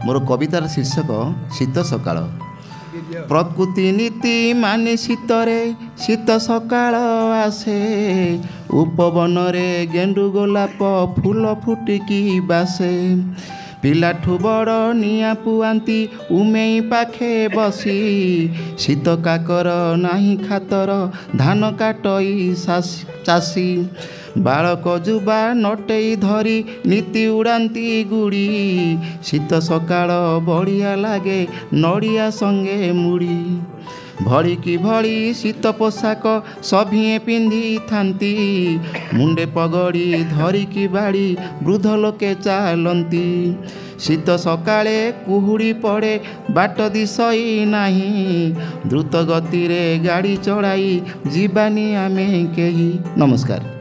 मोर कवितार शीर्षक शीत सकाळ। प्रकृति नीति माने शीतरे शीत सकाळ आसे, उपवन रे गेंडु गोलाप फूल फुटिकी बासे। पिलाठू बड़ निया पुआंती उमेई पाखे बसी, शीत काकर नाही खातर धान काटई चासी। बालक जुबा नटेई धरी नीति उड़ाती गुड़ी, शीत सकाळ बढ़िया लागे नड़िया संगे मुड़ी। भड़ी की भड़ी शीत पोशाक सभिए पिंधि थांती, मुंडे पगड़ी धरिकी बाड़ी वृद्ध लोके चालंती। शीत सकाळे कुहुड़ी पड़े बाट दिशई नाही, द्रुत गति रे गाड़ी चढ़ाई जीवानी आमे केही। नमस्कार।